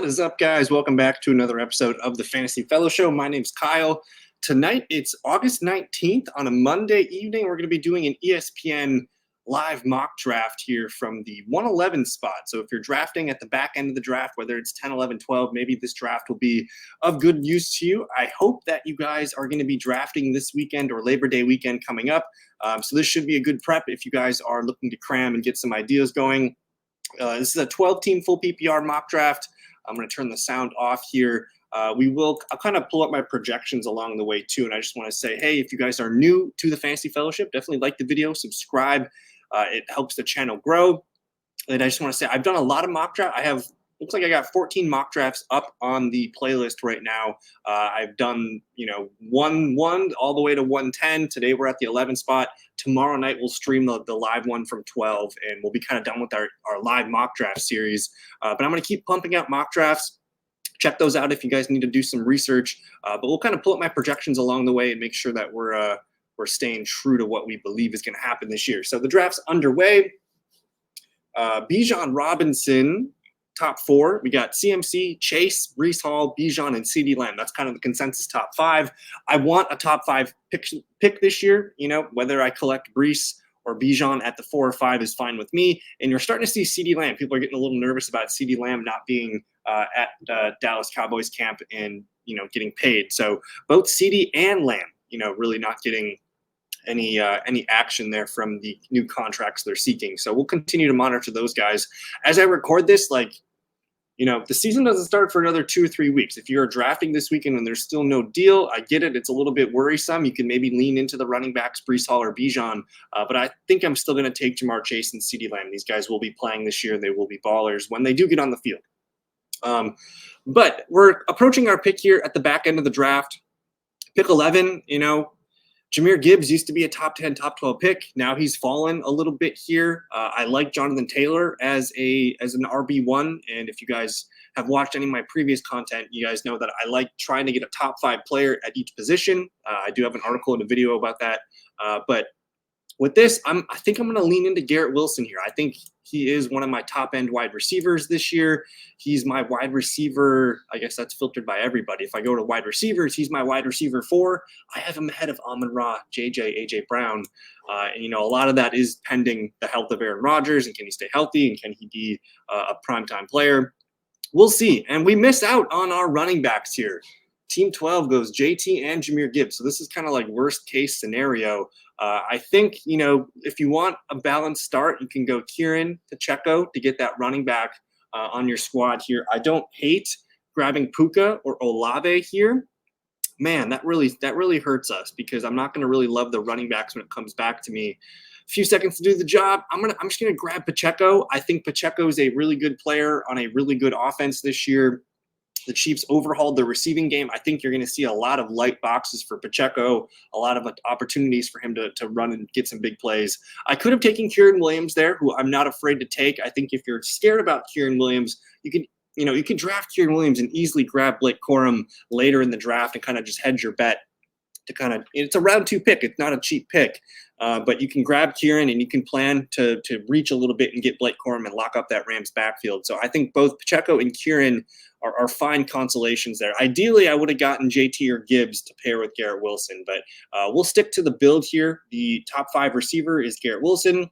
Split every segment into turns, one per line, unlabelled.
is up, guys? Welcome back to another episode of the Fantasy Fellow Show. My name's Kyle. Tonight, it's August 19th on a Monday evening. We're going to be doing an ESPN live mock draft here from the 111 spot. So if you're drafting at the back end of the draft, whether it's 10, 11, 12, maybe this draft will be of good use to you. I hope that you guys are going to be drafting this weekend or Labor Day weekend coming up. So this should be a good prep if you guys are looking to cram and get some ideas going. This is a 12-team full PPR mock draft. I'm going to turn the sound off here. I'll kind of pull up my projections along the way too. And I just want to say, hey, if you guys are new to the Fantasy Fellowship, definitely like the video, subscribe. It helps the channel grow. And I just want to say, I've done a lot of mock draft. Looks like I got 14 mock drafts up on the playlist right now. I've done, 1 all the way to 110. Today we're at the 11 spot. Tomorrow night we'll stream the live one from 12, and we'll be kind of done with our live mock draft series. But I'm going to keep pumping out mock drafts. Check those out if you guys need to do some research. But we'll kind of pull up my projections along the way and make sure that we're staying true to what we believe is going to happen this year. So the draft's underway. Bijan Robinson, top 4. We got CMC, Chase, Breece Hall, Bijan, and CeeDee Lamb. That's kind of the consensus top 5. I want a top 5 pick this year. Whether I collect Breece or Bijan at the 4 or 5 is fine with me. And you're starting to see CeeDee Lamb. People are getting a little nervous about CeeDee Lamb not being at Dallas Cowboys camp and, getting paid. So both CeeDee and Lamb, really not getting any action there from the new contracts they're seeking. So we'll continue to monitor those guys. As I record this, the season doesn't start for another 2 or 3 weeks. If you're drafting this weekend and there's still no deal, I get it. It's a little bit worrisome. You can maybe lean into the running backs, Breece Hall or Bijan. But I think I'm still going to take Jamar Chase and CeeDee Lamb. These guys will be playing this year. They will be ballers when they do get on the field. But we're approaching our pick here at the back end of the draft. Pick 11, Jahmyr Gibbs used to be a top 10, top 12 pick. Now he's fallen a little bit here. I like Jonathan Taylor as an RB1. And if you guys have watched any of my previous content, you guys know that I like trying to get a top 5 player at each position. I do have an article and a video about that. But with this, I think I'm going to lean into Garrett Wilson here. I think he is one of my top-end wide receivers this year. He's my wide receiver. I guess that's filtered by everybody. If I go to wide receivers, he's my wide receiver 4. I have him ahead of Amon-Ra, JJ, AJ Brown. And, a lot of that is pending the health of Aaron Rodgers, and can he stay healthy, and can he be a primetime player? We'll see. And we miss out on our running backs here. Team 12 goes JT and Jahmyr Gibbs. So this is kind of like worst case scenario. I think, if you want a balanced start, you can go Kieran Pacheco to get that running back on your squad here. I don't hate grabbing Puka or Olave here. Man, that really hurts us because I'm not going to really love the running backs when it comes back to me. A few seconds to do the job. I'm just going to grab Pacheco. I think Pacheco is a really good player on a really good offense this year. The Chiefs overhauled their receiving game. I think you're going to see a lot of light boxes for Pacheco, a lot of opportunities for him to run and get some big plays. I could have taken Kieran Williams there, who I'm not afraid to take. I think if you're scared about Kieran Williams, you can draft Kieran Williams and easily grab Blake Corum later in the draft and kind of just hedge your bet. It's a round 2 pick. It's not a cheap pick, but you can grab Kieran and you can plan to reach a little bit and get Blake Corum and lock up that Rams backfield. So I think both Pacheco and Kieran are fine consolations there. Ideally, I would have gotten JT or Gibbs to pair with Garrett Wilson, but we'll stick to the build here. The top 5 receiver is Garrett Wilson.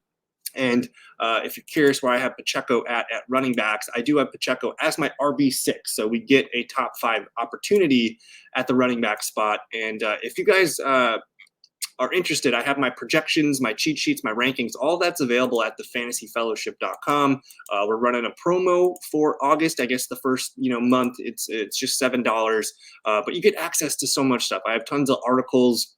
And if you're curious where I have Pacheco at running backs, I do have Pacheco as my RB6. So we get a top 5 opportunity at the running back spot. And if you guys are interested, I have my projections, my cheat sheets, my rankings, all that's available at thefantasyfellowship.com. We're running a promo for August. I guess the first month it's just $7, but you get access to so much stuff. I have tons of articles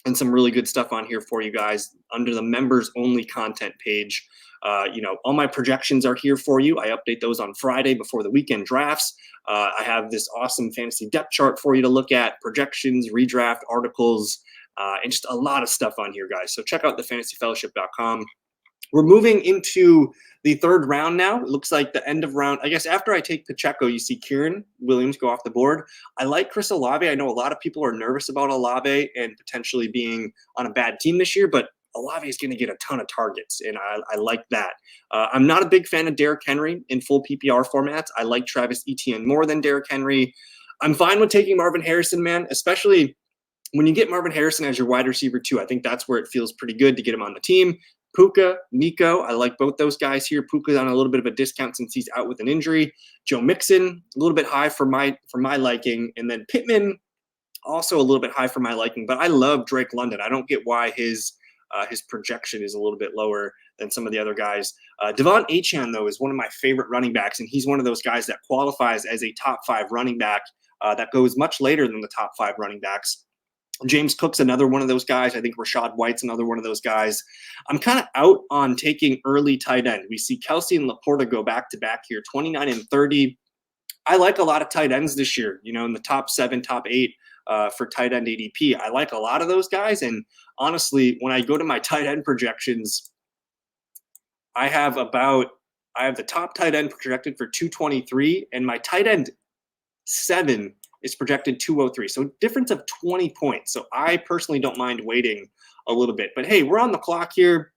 and some really good stuff on here for you guys under the members only content page. All my projections are here for you. I update those on Friday before the weekend drafts. I have this awesome fantasy depth chart for you to look at, projections, redraft articles, and just a lot of stuff on here, guys. So check out thefantasyfellowship.com. We're moving into the 3rd round now. It looks like the end of round. I guess after I take Pacheco, you see Kieran Williams go off the board. I like Chris Olave. I know a lot of people are nervous about Olave and potentially being on a bad team this year, but Olave is going to get a ton of targets, and I like that. I'm not a big fan of Derrick Henry in full PPR formats. I like Travis Etienne more than Derrick Henry. I'm fine with taking Marvin Harrison, man, especially when you get Marvin Harrison as your wide receiver too. I think that's where it feels pretty good to get him on the team. Puka, Nico, I like both those guys here. Puka's on a little bit of a discount since he's out with an injury. Joe Mixon, a little bit high for my liking, and then Pittman, also a little bit high for my liking. But I love Drake London. I don't get why his projection is a little bit lower than some of the other guys. Devon Achane, though, is one of my favorite running backs, and he's one of those guys that qualifies as a top 5 running back that goes much later than the top 5 running backs. James Cook's another one of those guys. I think Rashad White's another one of those guys. I'm kind of out on taking early tight end. We see Kelsey and Laporta go back-to-back here, 29 and 30. I like a lot of tight ends this year, in the top 7, top 8 for tight end ADP. I like a lot of those guys. And honestly, when I go to my tight end projections, I have the top tight end projected for 223, and my tight end 7 is projected 203. So difference of 20 points. So I personally don't mind waiting a little bit. But hey, we're on the clock here.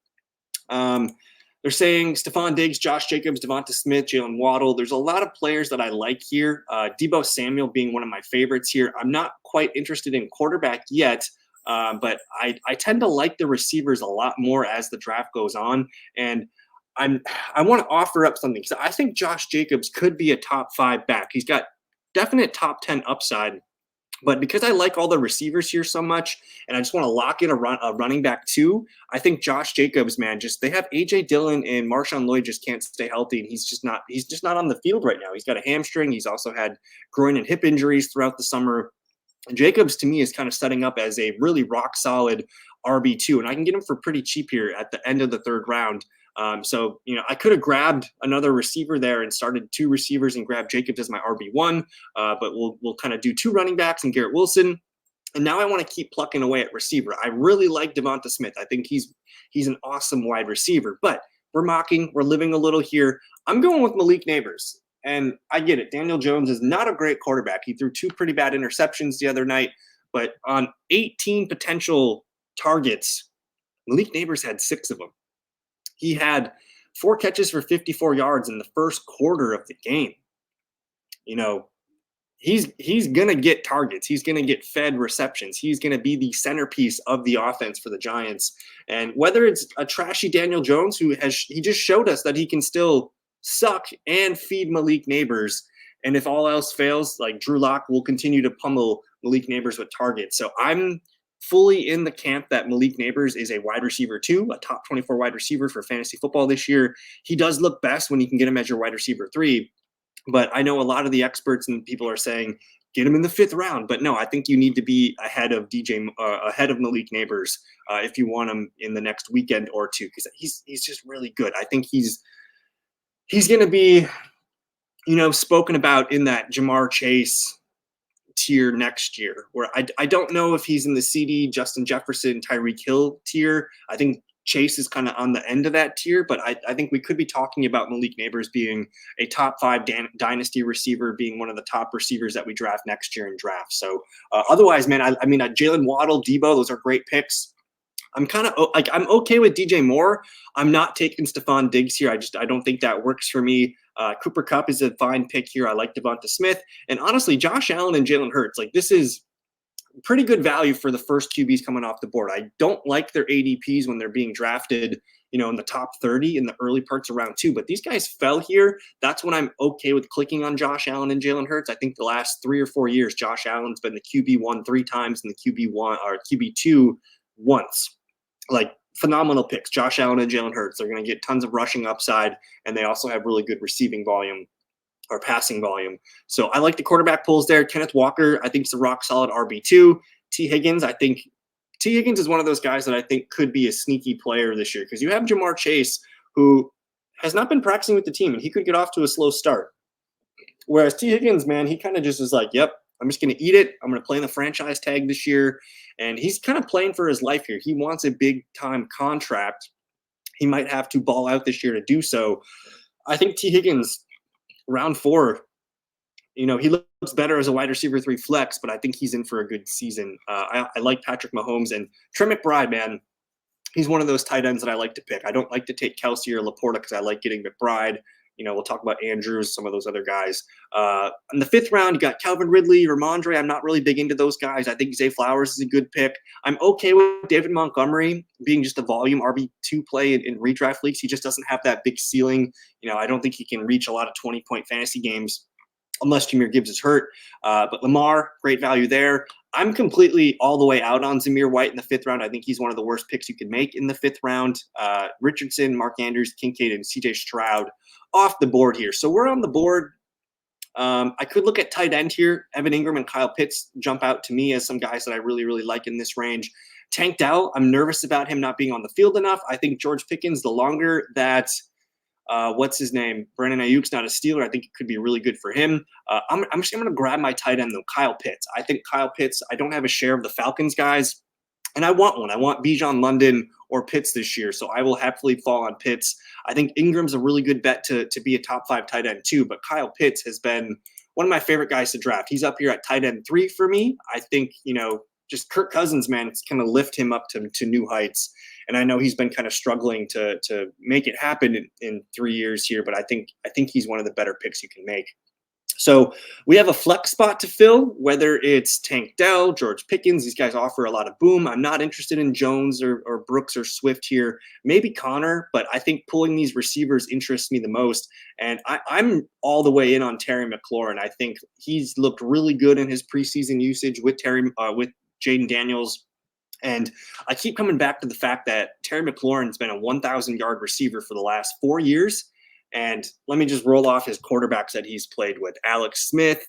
They're saying Stephon Diggs, Josh Jacobs, Devonta Smith, Jalen Waddle. There's a lot of players that I like here. Deebo Samuel being one of my favorites here. I'm not quite interested in quarterback yet, but I tend to like the receivers a lot more as the draft goes on. And I want to offer up something because I think Josh Jacobs could be a top 5 back. He's got definite top 10 upside, but because I like all the receivers here so much, and I just want to lock in a running back too, I think Josh Jacobs, man, they have AJ Dillon and Marshawn Lloyd just can't stay healthy, and he's just not on the field right now. He's got a hamstring. He's also had groin and hip injuries throughout the summer. And Jacobs, to me, is kind of setting up as a really rock solid RB2, and I can get him for pretty cheap here at the end of the 3rd round. So, I could have grabbed another receiver there and started 2 receivers and grabbed Jacobs as my RB1, but we'll kind of do 2 running backs and Garrett Wilson. And now I want to keep plucking away at receiver. I really like Devonta Smith. I think he's an awesome wide receiver, but we're living a little here. I'm going with Malik Neighbors, and I get it. Daniel Jones is not a great quarterback. He threw 2 pretty bad interceptions the other night, but on 18 potential targets, Malik Neighbors had 6 of them. He had 4 catches for 54 yards in the first quarter of the game. He's going to get targets. He's going to get fed receptions. He's going to be the centerpiece of the offense for the Giants. And whether it's a trashy Daniel Jones, he just showed us that he can still suck and feed Malik Neighbors. And if all else fails, like Drew Lock will continue to pummel Malik Neighbors with targets. So I'm fully in the camp that Malik Neighbors is a wide receiver too, a top 24 wide receiver for fantasy football this year. He does look best when you can get him as your wide receiver 3, but I know a lot of the experts and people are saying get him in the 5th round. But no, I think you need to be ahead of Malik Neighbors if you want him in the next weekend or 2, because he's just really good. I think he's going to be, spoken about in that Jamar Chase tier next year, where I don't know if he's in the CD, Justin Jefferson, Tyreek Hill tier. I think Chase is kind of on the end of that tier, but I think we could be talking about Malik Neighbors being a top 5 dynasty receiver, being one of the top receivers that we draft next year in draft. So otherwise, man, I mean, Jalen Waddle, Deebo, those are great picks. I'm kind of I'm okay with DJ Moore. I'm not taking Stephon Diggs here. I don't think that works for me. Cooper Kupp is a fine pick here. I like Devonta Smith, and honestly, Josh Allen and Jalen Hurts. This is pretty good value for the first QBs coming off the board. I don't like their ADPs when they're being drafted, in the top 30 in the early parts of round 2. But these guys fell here. That's when I'm okay with clicking on Josh Allen and Jalen Hurts. I think the last 3 or 4 years, Josh Allen's been the QB1 3 times and the QB1 or QB2 once. Phenomenal picks. Josh Allen and Jalen Hurts. They're going to get tons of rushing upside, and they also have really good receiving volume or passing volume. So I like the quarterback pulls there. Kenneth Walker, I think, is a rock solid RB2. T. Higgins, I think T. Higgins is one of those guys that I think could be a sneaky player this year, because you have Jamar Chase, who has not been practicing with the team, and he could get off to a slow start. Whereas T. Higgins, man, he kind of just is like, yep, I'm just going to eat it. I'm going to play in the franchise tag this year. And he's kind of playing for his life here. He wants a big-time contract. He might have to ball out this year to do so. I think T. Higgins, round 4, he looks better as a wide receiver 3 flex, but I think he's in for a good season. I like Patrick Mahomes and Trey McBride, man. he's one of those tight ends that I like to pick. I don't like to take Kelsey or Laporta because I like getting McBride. We'll talk about Andrews, some of those other guys. In the 5th round, you got Calvin Ridley, Ramondre. I'm not really big into those guys. I think Zay Flowers is a good pick. I'm okay with David Montgomery being just a volume RB2 play in redraft leagues. He just doesn't have that big ceiling. I don't think he can reach a lot of 20-point fantasy games unless Jahmyr Gibbs is hurt. But Lamar, great value there. I'm completely all the way out on Zamir White in the 5th round. I think he's one of the worst picks you can make in the 5th round. Richardson, Mark Andrews, Kincaid, and CJ Stroud off the board here. So we're on the board. I could look at tight end here. Evan Ingram and Kyle Pitts jump out to me as some guys that I really, really like in this range. Tank Dell, I'm nervous about him not being on the field enough. I think George Pickens, the longer that what's his name? Brandon Ayuk's not a Steeler. I think it could be really good for him. I'm just going to grab my tight end, though, Kyle Pitts. I think Kyle Pitts, I don't have a share of the Falcons guys, and I want one. I want Bijan London or Pitts this year, so I will happily fall on Pitts. I think Ingram's a really good bet to be a top 5 tight end, too, but Kyle Pitts has been one of my favorite guys to draft. He's up here at tight end 3 for me. I think, just Kirk Cousins, man, it's going to lift him up to new heights. And I know he's been kind of struggling to make it happen in 3 years here, but I think he's one of the better picks you can make. So we have a flex spot to fill, whether it's Tank Dell, George Pickens. These guys offer a lot of boom. I'm not interested in Jones or Brooks or Swift here. Maybe Connor, but I think pulling these receivers interests me the most. And I'm all the way in on Terry McLaurin. I think he's looked really good in his preseason usage with Jaden Daniels. And I keep coming back to the fact that Terry McLaurin's been a 1,000-yard receiver for the last 4 years. And let me just roll off his quarterbacks that he's played with. Alex Smith,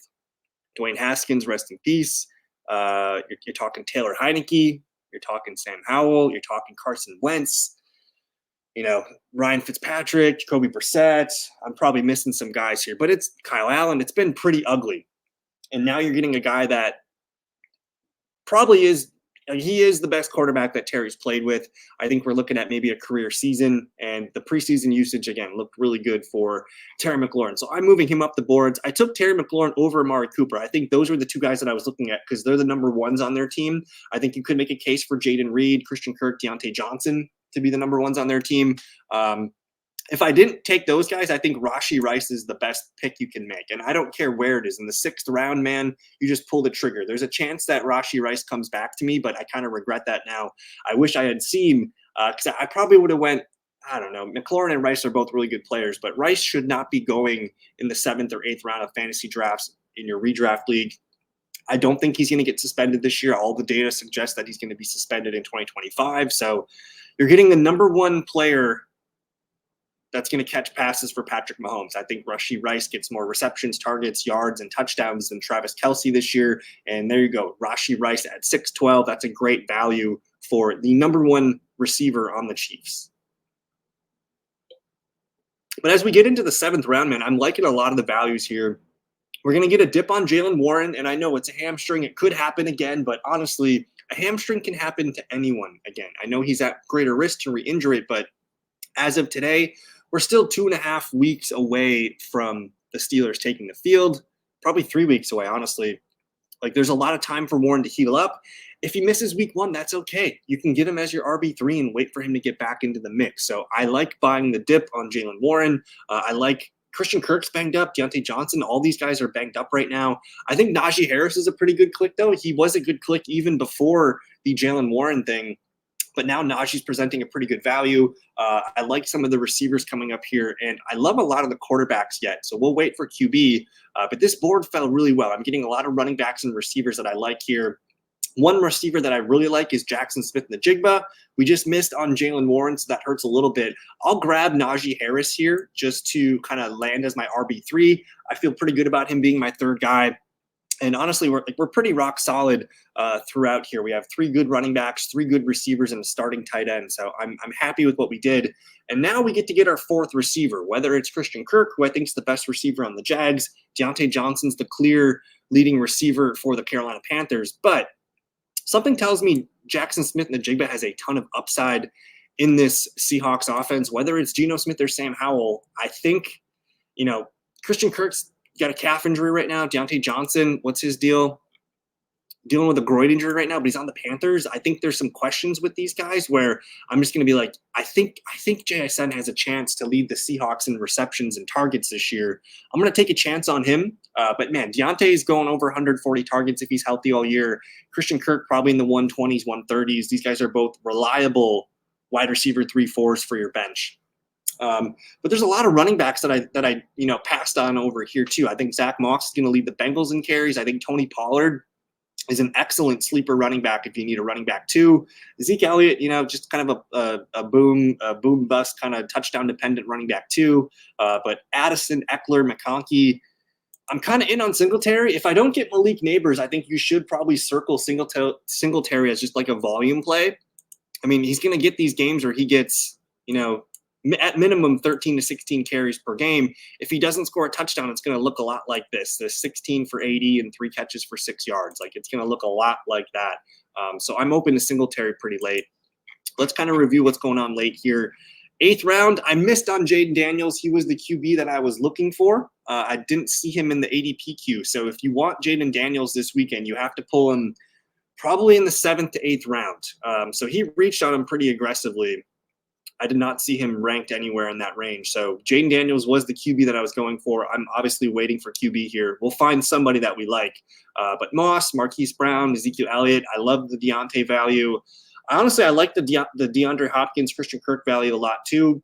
Dwayne Haskins, rest in peace. You're talking Taylor Heineke. You're talking Sam Howell. You're talking Carson Wentz. Ryan Fitzpatrick, Jacoby Brissett. I'm probably missing some guys here. But it's Kyle Allen. It's been pretty ugly. And now you're getting a guy that probably is – he is the best quarterback that Terry's played with. I think we're looking at maybe a career season, and the preseason usage, again, looked really good for Terry McLaurin. So I'm moving him up the boards. I took Terry McLaurin over Amari Cooper. I think those were the 2 guys that I was looking at because they're the number 1s on their team. I think you could make a case for Jaden Reed, Christian Kirk, Deontay Johnson to be the number 1s on their team. If I didn't take those guys, I think Rashee Rice is the best pick you can make. And I don't care where it is. In the 6th round, man, you just pull the trigger. There's a chance that Rashee Rice comes back to me, but I kind of regret that now. I wish I had seen because I probably would have went, I don't know, McLaurin and Rice are both really good players, but Rice should not be going in the 7th or 8th round of fantasy drafts in your redraft league. I don't think he's going to get suspended this year. All the data suggests that he's going to be suspended in 2025. So you're getting the number 1 player that's going to catch passes for Patrick Mahomes. I think Rashee Rice gets more receptions, targets, yards, and touchdowns than Travis Kelce this year. And there you go. Rashee Rice at 6'12". That's a great value for the number 1 receiver on the Chiefs. But as we get into the 7th round, man, I'm liking a lot of the values here. We're going to get a dip on Jaylen Warren, and I know it's a hamstring. It could happen again, but honestly, a hamstring can happen to anyone again. I know he's at greater risk to re-injure it, but as of today, we're still 2.5 weeks away from the Steelers taking the field, probably 3 weeks away, honestly. There's a lot of time for Warren to heal up. If he misses week 1, that's okay. You can get him as your RB3 and wait for him to get back into the mix. So I like buying the dip on Jaylen Warren. I like Christian Kirk's banged up, Deontay Johnson. All these guys are banged up right now. I think Najee Harris is a pretty good click, though. He was a good click even before the Jaylen Warren thing. But now Najee's presenting a pretty good value. I like some of the receivers coming up here, and I love a lot of the quarterbacks yet. So we'll wait for QB. But this board fell really well. I'm getting a lot of running backs and receivers that I like here. One receiver that I really like is Jackson Smith-Njigba. We just missed on Jaylen Warren, so that hurts a little bit. I'll grab Najee Harris here just to kind of land as my RB3. I feel pretty good about him being my 3rd guy. And honestly, we're pretty rock solid throughout here. We have 3 good running backs, 3 good receivers, and a starting tight end. So I'm happy with what we did. And now we get to get our 4th receiver, whether it's Christian Kirk, who I think is the best receiver on the Jags. Deontay Johnson's the clear leading receiver for the Carolina Panthers. But something tells me Jackson Smith-Njigba has a ton of upside in this Seahawks offense, whether it's Geno Smith or Sam Howell. I think, Christian Kirk's got a calf injury right now. Deontay Johnson, what's his deal? dealing with a groin injury right now, but he's on the Panthers. I think there's some questions with these guys where I'm just going to be like, I think JSN has a chance to lead the Seahawks in receptions and targets this year. I'm going to take a chance on him. But man, Deontay is going over 140 targets if he's healthy all year. Christian Kirk probably in the 120s, 130s. These guys are both reliable wide receiver 3-4s for your bench. But there's a lot of running backs that I passed on over here too. I think Zach Moss is going to lead the Bengals in carries. I think Tony Pollard is an excellent sleeper running back if you need a running back too. Zeke Elliott, just kind of a boom bust kind of touchdown dependent running back too. But Addison, Eckler, McConkey, I'm kind of in on Singletary. If I don't get Malik Neighbors, I think you should probably circle Singletary as just like a volume play. I mean, he's going to get these games where he gets, at minimum 13 to 16 carries per game. If he doesn't score a touchdown, it's going to look a lot like this. The 16 for 80 and 3 catches for 6 yards. Like, it's going to look a lot like that. So I'm open to Singletary pretty late. Let's kind of review what's going on late here. 8th round, I missed on Jaden Daniels. He was the QB that I was looking for. I didn't see him in the ADP queue. So if you want Jaden Daniels this weekend, you have to pull him probably in the 7th to 8th round. So he reached on him pretty aggressively. I did not see him ranked anywhere in that range. So Jaden Daniels was the QB that I was going for. I'm obviously waiting for QB here. We'll find somebody that we like. But Moss, Marquise Brown, Ezekiel Elliott, I love the Deontay value. Honestly, I like the DeAndre Hopkins, Christian Kirk value a lot too.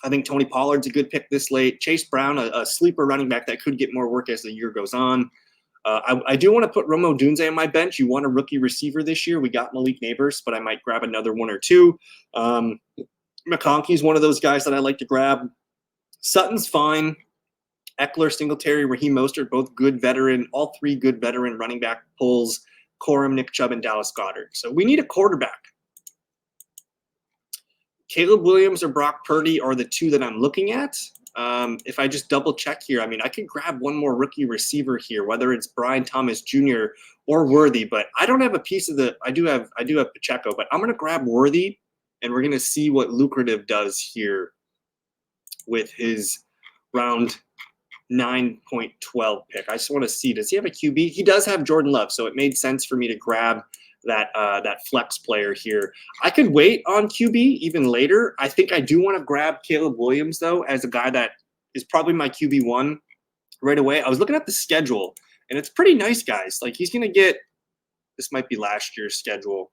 I think Tony Pollard's a good pick this late. Chase Brown, a sleeper running back that could get more work as the year goes on. I do want to put Rome Odunze on my bench. You want a rookie receiver this year. We got Malik Neighbors, but I might grab another one or two. McConkey's one of those guys that I like to grab. Sutton's fine. Eckler, Singletary, Raheem Mostert, both good veteran, all 3 good veteran running back pulls. Corum, Nick Chubb, and Dallas Goedert. So we need a quarterback. Caleb Williams or Brock Purdy are the 2 that I'm looking at. If I just double check here, I mean, I could grab one more rookie receiver here, whether it's Brian Thomas Jr. or Worthy, but I don't have a piece of the, I do have Pacheco, but I'm going to grab Worthy, and we're going to see what Lucrative does here with his round 9.12 pick. I just want to see, does he have a QB? He does have Jordan Love, so it made sense for me to grab that flex player here. I could wait on QB even later. I think I do want to grab Caleb Williams, though, as a guy that is probably my QB1 right away. I was looking at the schedule, and it's pretty nice, guys. Like, he's going to get – this might be last year's schedule.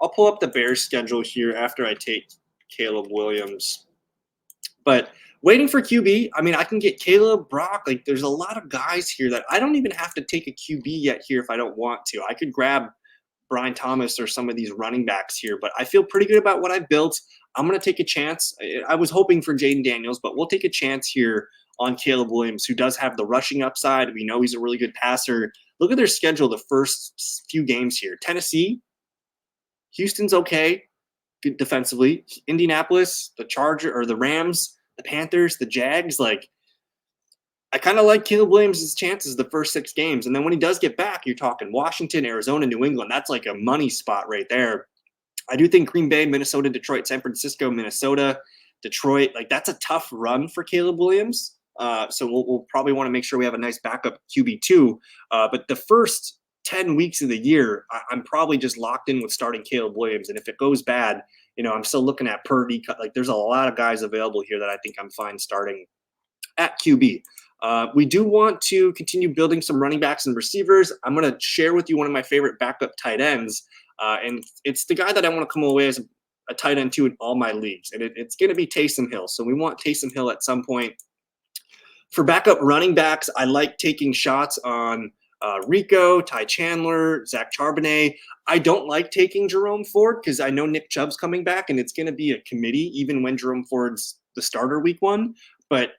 I'll pull up the Bears schedule here after I take Caleb Williams. But waiting for QB, I mean, I can get Caleb, Brock. Like, there's a lot of guys here that I don't even have to take a QB yet here if I don't want to. I could grab Brian Thomas or some of these running backs here, but I feel pretty good about what I built. I'm going to take a chance. I was hoping for Jaden Daniels, but we'll take a chance here on Caleb Williams, who does have the rushing upside. We know he's a really good passer. Look at their schedule the first few games here. Tennessee, Houston's okay, good defensively. Indianapolis, the Rams, the Panthers, the Jags. Like, I kind of like Caleb Williams' chances the first 6 games. And then when he does get back, you're talking Washington, Arizona, New England. That's like a money spot right there. I do think Green Bay, Minnesota, Detroit, San Francisco, Minnesota, Detroit, like, that's a tough run for Caleb Williams. So we'll probably want to make sure we have a nice backup QB2. But the first 10 weeks of the year, I'm probably just locked in with starting Caleb Williams. And if it goes bad, I'm still looking at Purdy. Like, there's a lot of guys available here that I think I'm fine starting at QB. We do want to continue building some running backs and receivers. I'm going to share with you one of my favorite backup tight ends. And it's the guy that I want to come away as a tight end to in all my leagues. And it's going to be Taysom Hill. So we want Taysom Hill at some point. For backup running backs, I like taking shots on Rico, Ty Chandler, Zach Charbonnet. I don't like taking Jerome Ford because I know Nick Chubb's coming back, and it's going to be a committee even when Jerome Ford's the starter week 1. But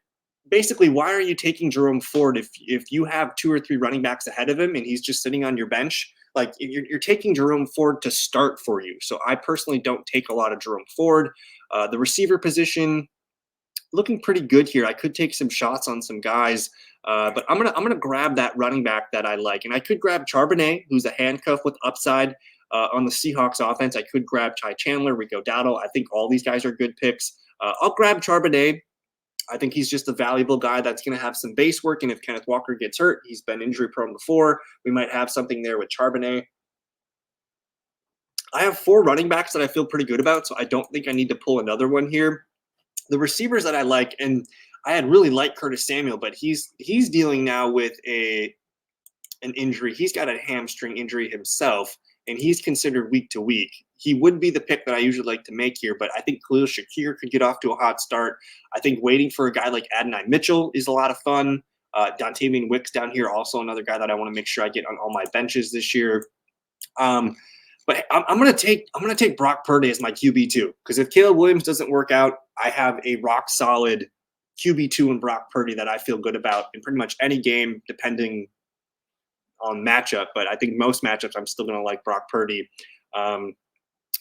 basically, why are you taking Jerome Ford if you have 2 or 3 running backs ahead of him and he's just sitting on your bench? Like, you're taking Jerome Ford to start for you. So I personally don't take a lot of Jerome Ford. The receiver position, looking pretty good here. I could take some shots on some guys, but I'm gonna grab that running back that I like, and I could grab Charbonnet, who's a handcuff with upside on the Seahawks offense. I could grab Ty Chandler, Rico Dowdle. I think all these guys are good picks. I'll grab Charbonnet. I think he's just a valuable guy that's going to have some base work. And if Kenneth Walker gets hurt, he's been injury prone before. We might have something there with Charbonnet. I have 4 running backs that I feel pretty good about, so I don't think I need to pull another one here. The receivers that I like, and I had really liked Curtis Samuel, but he's dealing now with an injury. He's got a hamstring injury himself, and he's considered week to week. He would be the pick that I usually like to make here, but I think Khalil Shakir could get off to a hot start. I think waiting for a guy like Adonai Mitchell is a lot of fun. Dontavian Wicks down here, also another guy that I want to make sure I get on all my benches this year. But I'm gonna take Brock Purdy as my QB2, because if Caleb Williams doesn't work out, I have a rock solid QB2 in Brock Purdy that I feel good about in pretty much any game, depending on matchup. But I think most matchups I'm still gonna like Brock Purdy.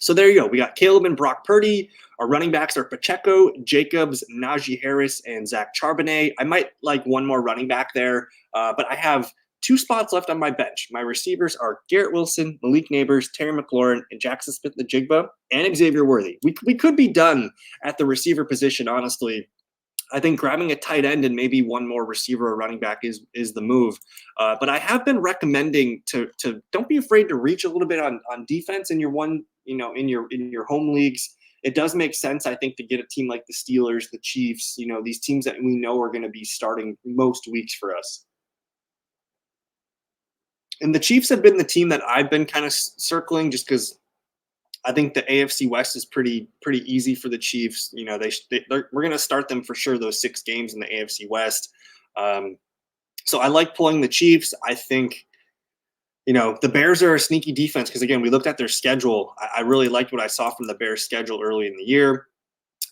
So there you go. We got Caleb and Brock Purdy. Our running backs are Pacheco, Jacobs, Najee Harris, and Zach Charbonnet. I might like one more running back there, but I have 2 spots left on my bench. My receivers are Garrett Wilson, Malik Neighbors, Terry McLaurin, and Jackson Smith-Njigba, and Xavier Worthy. We could be done at the receiver position, honestly. I think grabbing a tight end and maybe one more receiver or running back is the move. But I have been recommending to don't be afraid to reach a little bit on defense in your in your home leagues. It does make sense, I think, to get a team like the Steelers, the Chiefs, these teams that we know are going to be starting most weeks for us. And the Chiefs have been the team that I've been kind of circling, just because I think the AFC West is pretty easy for the Chiefs. We're going to start them for sure, those 6 games in the AFC West. So I like pulling the Chiefs. I think, the Bears are a sneaky defense, because, again, we looked at their schedule. I really liked what I saw from the Bears' schedule early in the year.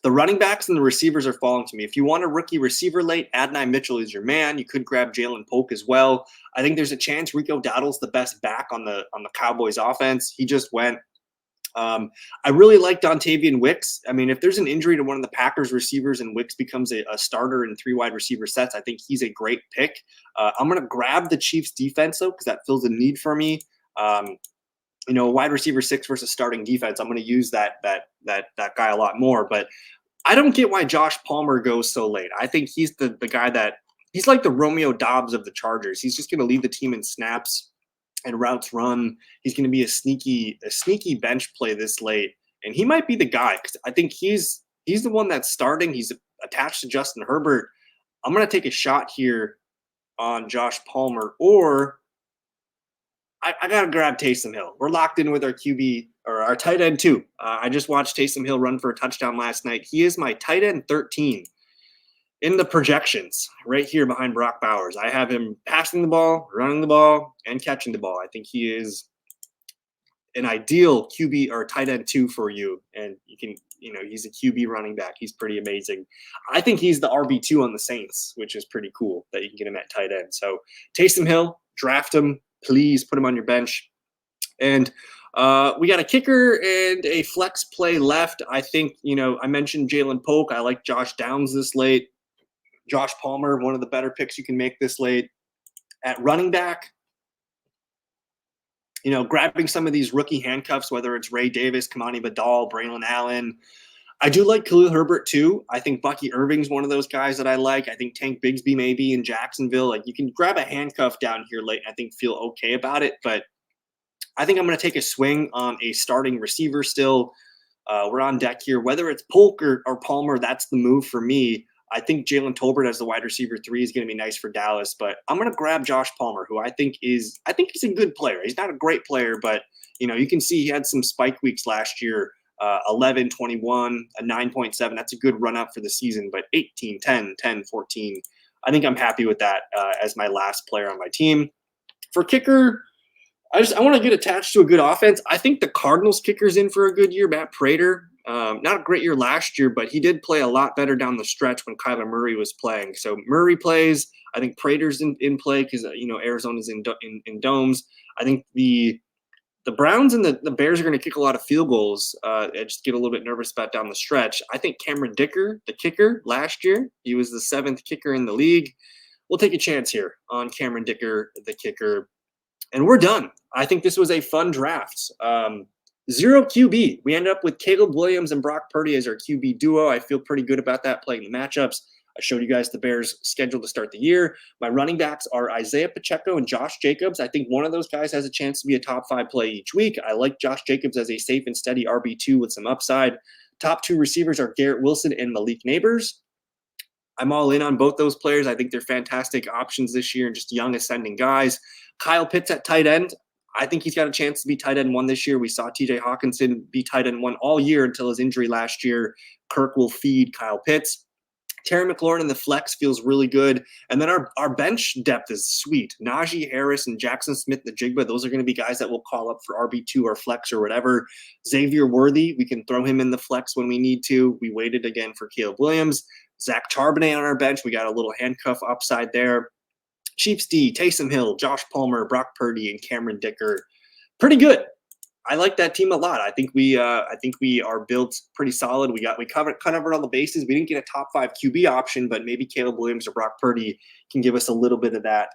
The running backs and the receivers are falling to me. If you want a rookie receiver late, Adonai Mitchell is your man. You could grab Jalen Polk as well. I think there's a chance Rico Dowdle's the best back on the Cowboys offense. He just went. I really like Dontavian Wicks. I mean, if there's an injury to one of the Packers receivers and Wicks becomes a starter in 3 wide receiver sets, I think he's a great pick. I'm going to grab the Chiefs defense, though, because that fills a need for me. Wide receiver 6 versus starting defense, I'm going to use that guy a lot more. But I don't get why Josh Palmer goes so late. I think he's the guy that he's like the Romeo Dobbs of the Chargers. He's just going to lead the team in snaps and routes run. He's going to be a sneaky bench play this late, and he might be the guy, because I think he's the one that's starting. He's attached to Justin Herbert. I'm going to take a shot here on Josh Palmer, or I got to grab Taysom Hill. We're locked in with our QB or our tight end too. I just watched Taysom Hill run for a touchdown last night. He is my tight end 13 in the projections right here behind Brock Bowers. I have him passing the ball, running the ball, and catching the ball. I think he is an ideal QB or tight end 2 for you. And you can, he's a QB running back. He's pretty amazing. I think he's the RB2 on the Saints, which is pretty cool that you can get him at tight end. So Taysom Hill, draft him. Please put him on your bench. And we got a kicker and a flex play left. I think, I mentioned Jalen Polk. I like Josh Downs this late. Josh Palmer, one of the better picks you can make this late. At running back, grabbing some of these rookie handcuffs, whether it's Ray Davis, Kamani Vidal, Braylon Allen. I do like Khalil Herbert too. I think Bucky Irving's one of those guys that I like. I think Tank Bigsby maybe in Jacksonville. Like, you can grab a handcuff down here late and I think feel okay about it. But I think I'm going to take a swing on a starting receiver still. We're on deck here. Whether it's Polk or Palmer, that's the move for me. I think Jalen Tolbert as the wide receiver 3 is going to be nice for Dallas. But I'm going to grab Josh Palmer, who I think he's a good player. He's not a great player, but you can see he had some spike weeks last year. 11, 21, a 9.7. That's a good run up for the season, but 18, 10, 10, 14. I think I'm happy with that as my last player on my team. For kicker, I want to get attached to a good offense. I think the Cardinals kicker's in for a good year. Matt Prater, not a great year last year, but he did play a lot better down the stretch when Kyler Murray was playing. So Murray plays. I think Prater's in play because Arizona's in domes. I think the Browns and the Bears are going to kick a lot of field goals. I just get a little bit nervous about down the stretch. I think Cameron Dicker, the kicker last year, he was the 7th kicker in the league. We'll take a chance here on Cameron Dicker, the kicker. And we're done. I think this was a fun draft. 0 QB. We ended up with Caleb Williams and Brock Purdy as our QB duo. I feel pretty good about that playing the matchups. I showed you guys the Bears' schedule to start the year. My running backs are Isaiah Pacheco and Josh Jacobs. I think one of those guys has a chance to be a top 5 play each week. I like Josh Jacobs as a safe and steady RB2 with some upside. Top 2 receivers are Garrett Wilson and Malik Neighbors. I'm all in on both those players. I think they're fantastic options this year and just young ascending guys. Kyle Pitts at tight end. I think he's got a chance to be tight end 1 this year. We saw TJ Hawkinson be tight end 1 all year until his injury last year. Kirk will feed Kyle Pitts. Terry McLaurin in the flex feels really good. And then our bench depth is sweet. Najee Harris and Jackson Smith-Njigba, those are going to be guys that will call up for RB2 or flex or whatever. Xavier Worthy, we can throw him in the flex when we need to. We waited again for Caleb Williams. Zach Charbonnet on our bench. We got a little handcuff upside there. Chiefs D, Taysom Hill, Josh Palmer, Brock Purdy, and Cameron Dicker. Pretty good. I like that team a lot. I think we are built pretty solid. We covered all the bases. We didn't get a top 5 QB option, but maybe Caleb Williams or Brock Purdy can give us a little bit of that.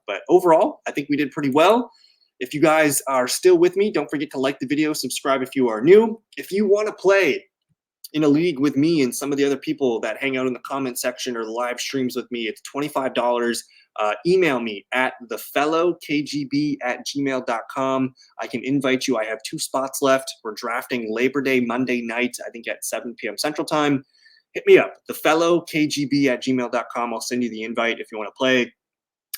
But overall, I think we did pretty well. If you guys are still with me, don't forget to like the video, subscribe if you are new. If you want to play in a league with me and some of the other people that hang out in the comment section or the live streams with me, it's $25. Email me at thefellowkgb@gmail.com. I can invite you. I have 2 spots left. We're drafting Labor Day Monday night, I think at 7 p.m. Central Time. Hit me up, thefellowkgb@gmail.com. I'll send you the invite if you want to play.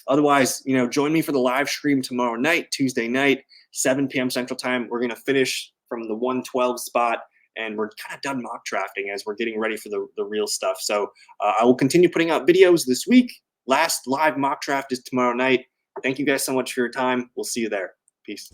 Otherwise, join me for the live stream tomorrow night, Tuesday night, 7 p.m. Central Time. We're going to finish from the 112 spot, and we're kind of done mock drafting as we're getting ready for the real stuff. So I will continue putting out videos this week. Last live mock draft is tomorrow night. Thank you guys so much for your time. We'll see you there. Peace.